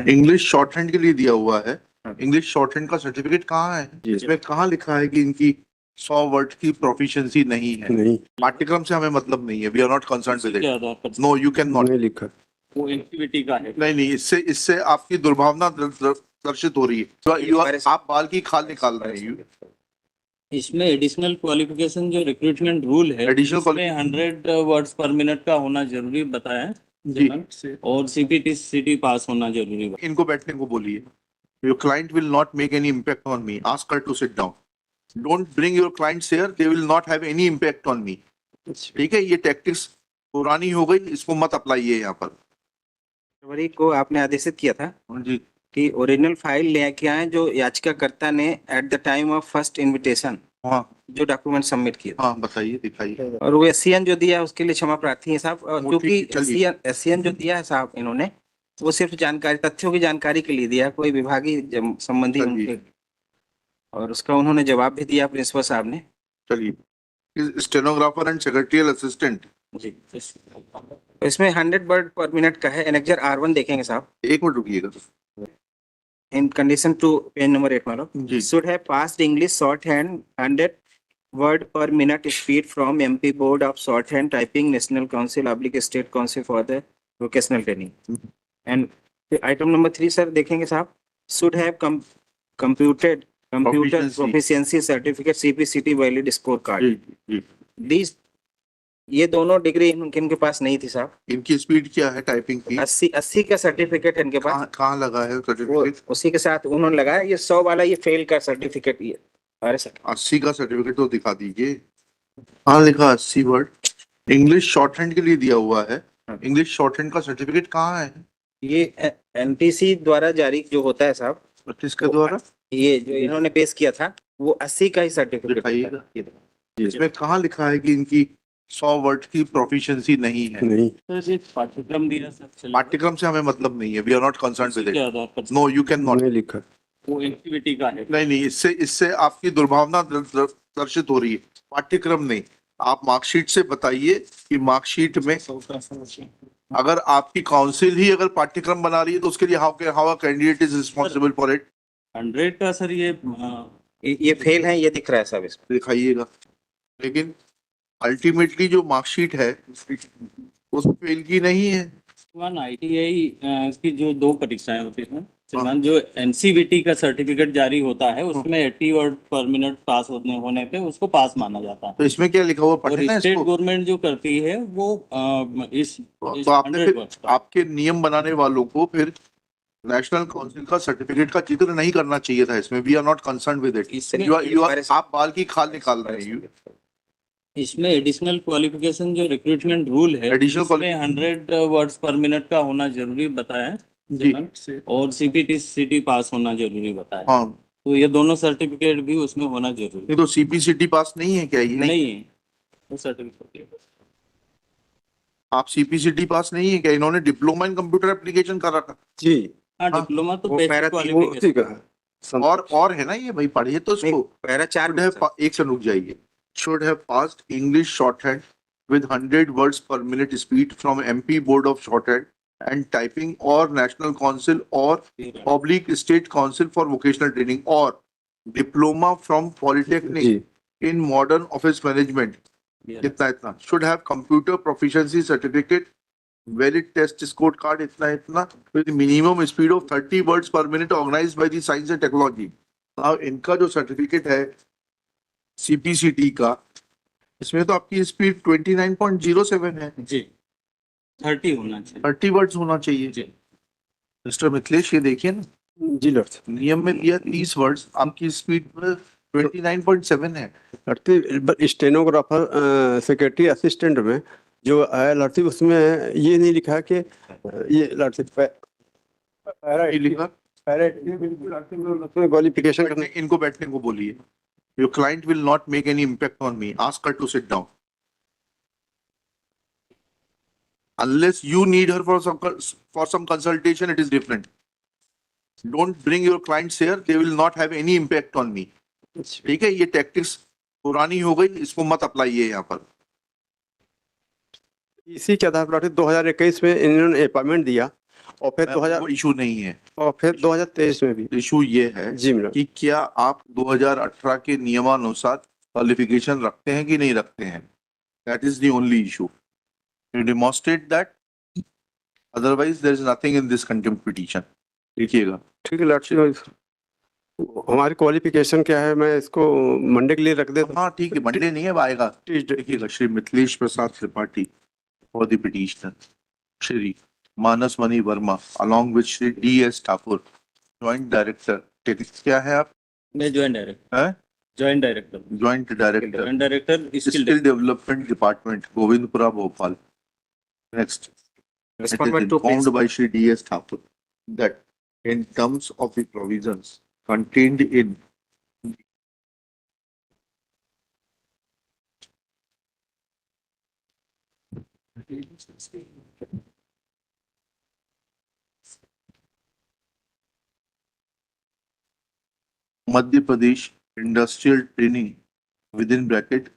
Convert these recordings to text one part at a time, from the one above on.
English short hand के लिए दिया हुआ है। इंग्लिश शॉर्ट हैंड का सर्टिफिकेट कहाँ है? इसमें कहाँ लिखा है कि इनकी 100 वर्ड की प्रोफिशिएंसी नहीं है? नहीं, पाठ्यक्रम से हमें मतलब नहीं है। We are not concern with क्या इट। आधार पर नो, यू कैन नॉट। नहीं लिखा। वो एक्टिविटी का है? नहीं, इससे आपकी दुर्भावना दर्शित हो रही है। आप बाल की खाल निकाल रहे हैं। इसमें एडिशनल क्वालिफिकेशन जो रिक्रूटमेंट रूल है, Additional इसमें 100 वर्ड्स पर मिनट का होना जरूरी बताया जी। और सीपीटी सीटी पास होना जरूरी बताया। इनको बैठने को बोलिए। Your client will not make any impact on me. Ask her to sit down. Don't bring your clients here. They will not have any impact on me. ठीक है, ये टैक्टिक्स पुरानी हो गई, इसको मत अप्लाइए यहाँ पर। फरवरी को आपने आदेशित किया था जी कि ओरिजिनल फाइल लेके आए जो याचिकाकर्ता ने at the time of first invitation हाँ जो डॉक्यूमेंट सबमिट किए हाँ, बताइए, दिखाइए। और वो एससीएन जो दिया है उसके लिए क्षमा प्रार्थी है साहब। और वो क्योंकि ठीक है, चलिए। एससीएन जो दिया है साहब इन्होंने वो सिर्फ जानकारी तथ्यों की जानकारी के लिए दिया, कोई विभागीय संबंधी चलिए। उनके, और उसका उन्होंने जवाब भी दिया प्रिंसिपल साहब ने। चलिए, स्टेनोग्राफर एंड सेक्रेटरियल असिस्टेंट। जी, तो इसमें 100 वर्ड पर मिनट का है। एनेक्जर R1 देखेंगे साहब। एक मिनट रुकिएगा। In condition to page number 8 मानो जी। should have passed English shorthand 100 word per minute speed from MP Board of Shorthand Typing National Council / State Council for the Vocational Training. And item number 3 sir देखेंगे साहब, should have computer proficiency certificate CPCT valid scorecard. Ji. These ये दोनों degree इनके पास नहीं थी साहब। इनकी speed क्या है टाइपिंग की? 80 का सर्टिफिकेट इनके पास। कहाँ लगा है सर्टिफिकेट? उसी के साथ उन्होंने लगाया ये 100 वाला, ये फेल का सर्टिफिकेट। ये अरे सर 80 का सर्टिफिकेट तो दिखा दीजिए। हाँ, लिखा 80 वर्ड। इंग्लिश शॉर्ट हैंड के लिए दिया हुआ है। इंग्लिश शॉर्ट हैंड का सर्टिफिकेट कहाँ है? ये एनटीसी द्वारा जारी जो होता है साहब, किसके द्वारा? ये जो इन्होंने पेश किया था वो 80 का ही सर्टिफिकेट दिखाइएगा। इसमें कहाँ लिखा है कि इनकी 100 वर्ड की प्रोफिशिएंसी नहीं है? नहीं, पाठ्यक्रम दिया सर, पाठ्यक्रम से हमें मतलब नहीं है। We are not concern with क्या इट। आधार पर नो, यू कैन नॉट। नहीं लिखा। वो एक्टिविटी का है? नहीं, इससे आपकी दुर्भावना दर्शित हो रही है। पाठ्यक्रम नहीं। आप मार्कशीट से बताइए कि मार्कशीट में अगर आपकी काउंसिल ही अगर पाठ्यक्रम बना रही है तो उसके लिए how a candidate is responsible for it? 100 का सर ये फेल है, ये दिख रहा है साहब इसमें। दिखाइएगा। लेकिन अल्टीमेटली जो मार्कशीट है उस फेल की नहीं है। ITI की जो 2 परीक्षाएं होती हैं श्रीमान, जो NCVT का सर्टिफिकेट जारी होता है उसमें 80 वर्ड पर मिनट पास होने पे उसको पास माना जाता है। तो इसमें क्या लिखा हुआ और पढ़ना स्टेट इसको? गवर्नमेंट जो करती है वो इस तो आपने 100 फिर वर्ड्स का। आपके नियम बनाने वालों को फिर नेशनल काउंसिल का सर्टिफिकेट का जिक्र नहीं करना चाहिए था इसमें। We are not concern with it. आप बाल की खाल निकाल रहे हैं। इसमें एडिशनल क्वालिफिकेशन जो रिक्रूटमेंट रूल है, इसमें 100 वर्ड्स पर मिनट का होना जरूरी बताया जी। और सीपीटी सीटी पास होना जरूरी बताया। हाँ, तो ये दोनों सर्टिफिकेट भी उसमें होना जरूरी ये तो सीपीसीटी पास नहीं है क्या? ये नहीं है वो सर्टिफिकेट। आप सीपीसीटी पास नहीं है क्या? इन्होंने डिप्लोमा इन कंप्यूटर एप्लीकेशन कर रखा। जी, हाँ, हाँ, डिप्लोमा तो वो बेसिक पैरा क्वालिफिकेशन। ठीक है। और है ना ये भाई, पढ़िए तो इसको। पैरा 4 Should have एक से रुक जाइए। Should have passed English shorthand with 100 words per minute speed from MP Board of Shorthand and Typing or National Council or Public State Council for Vocational Training or Diploma from Polytechnic ji, in Modern Office Management. इतना should have computer proficiency certificate, valid test score card, इतना with minimum speed of 30 words per minute organized by the Science and Technology. Now इनका जो certificate है CPCT का, इसमें तो आपकी speed 29.07 है। जी 30 होना चाहिए। 30 वर्ड्स होना चाहिए। जी। मिस्टर मिथिलेश, ये देखिए ना, जी लॉर्ड। नियम में दिया 30 वर्ड्स, आपकी स्पीड 29.7 है। लड़ती स्टेनोग्राफर सेक्रेटरी असिस्टेंट में जो है लड़ती, उसमें ये नहीं लिखा कि ये लड़ती क्वालिफिकेशन करने। इनको बैठने को बोलिए। Your client will not make any impact on me. Ask her to sit down. Unless you need her for some consultation, it is different. Don't bring your clients here. They will not have any impact on me. ठीक है, ये tactics पुरानी हो गई, इसको मत अप्लाइए यहाँ पर। इसी के आधार पर 2021 में इन्होंने अपॉइंटमेंट दिया और फिर 2000 वो इशू नहीं है। और फिर 2023 में भी। इशू ये है जी मैडम। कि क्या आप 2018 के नियमानुसार क्वालिफिकेशन रखते हैं कि नहीं रखते हैं। That is the only issue. You demonstrate that, otherwise there is nothing in this contempt petition. देखिएगा। ठीक है लॉर्डशिप, हमारी क्वालिफिकेशन क्या है, मैं इसको मंडे के लिए रख देता हाँ ठीक है, मंडे नहीं है, अब आएगा। हूँ। देखिएगा, Shri Mithilesh Prasad Tripathi for the petitioner, Shri Manas Mani Verma along with Shri DS Thakur, joint director. क्या है आप? मैं ज्वाइंट डायरेक्टर। हैं? Joint director. Joint director, joint director skill development department, Govindpura, Bhopal. Next, it is Respondent to informed by Shri DS Thakur that in terms of the provisions contained in Madhya Pradesh Industrial Training within bracket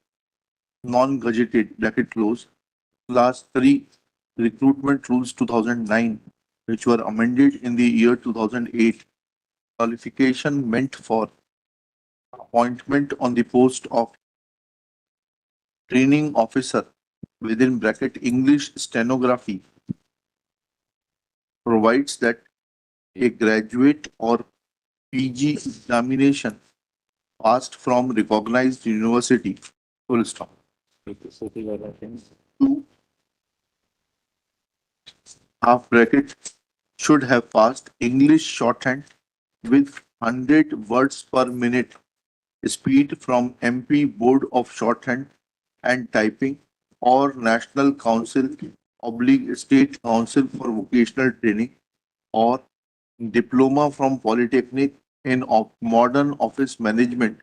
non-gazetted bracket close class 3 recruitment rules 2009, which were amended in the year 2008, qualification meant for appointment on the post of training officer within bracket English stenography provides that a graduate or PG examination passed from recognized university, full stop. Two, half bracket, should have passed English shorthand with 100 words per minute speed from MP Board of Shorthand and Typing or National Council / State Council for Vocational Training or diploma from Polytechnic in modern office management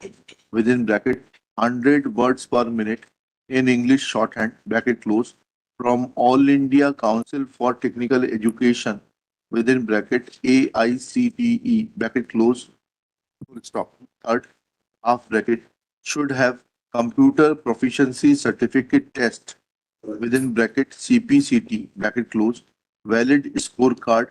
within bracket 100 words per minute in English shorthand bracket close from All India Council for Technical Education within bracket AICTE bracket close full stop. Third, half bracket, should have computer proficiency certificate test within bracket CPCT bracket close, valid scorecard,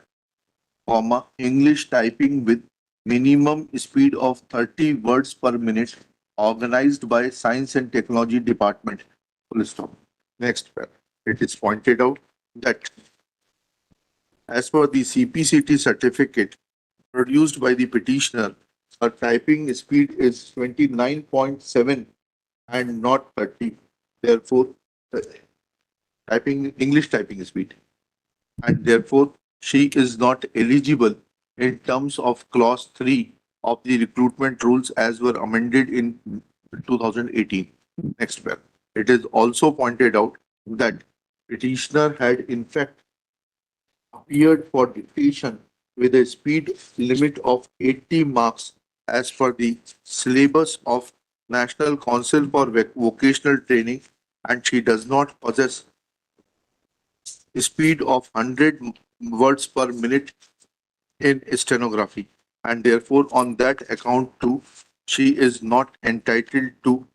comma, English typing with minimum speed of 30 words per minute, organized by Science and Technology Department, full stop. Next paragraph. It is pointed out that as per the CPCT certificate produced by the petitioner, her typing speed is 29.7 and not 30. Therefore, English typing speed, and therefore she is not eligible in terms of clause 3 of the recruitment rules as were amended in 2018. Next paragraph. It is also pointed out that petitioner had in fact appeared for dictation with a speed limit of 80 marks as per the syllabus of National Council for Vocational Training, and she does not possess a speed of 100 words per minute in stenography, and therefore on that account too she is not entitled to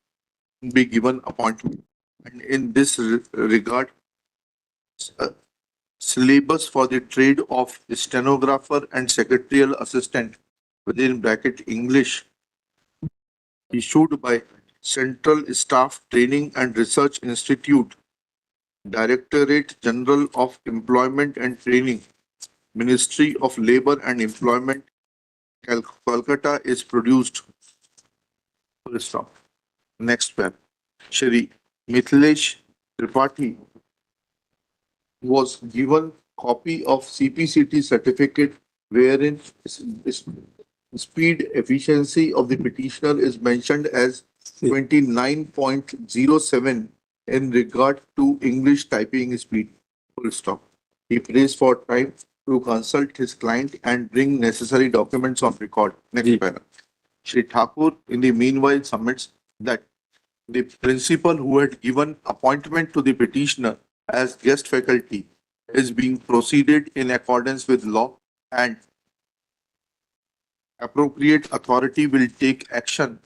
be given appointment. And in this regard, uh, syllabus for the trade of stenographer and secretarial assistant within bracket English issued by Central Staff Training and Research Institute, Directorate General of Employment and Training, Ministry of Labour and Employment, Calcutta is produced. Full stop. Next paragraph. Shri Mithilesh Tripathi was given copy of CPCT certificate wherein speed efficiency of the petitioner is mentioned as 29.07 in regard to English typing speed. Full stop. He prays for time to consult his client and bring necessary documents on record. Next paragraph. Shri Thakur in the meanwhile submits that the principal who had given appointment to the petitioner as guest faculty is being proceeded in accordance with law, and appropriate authority will take action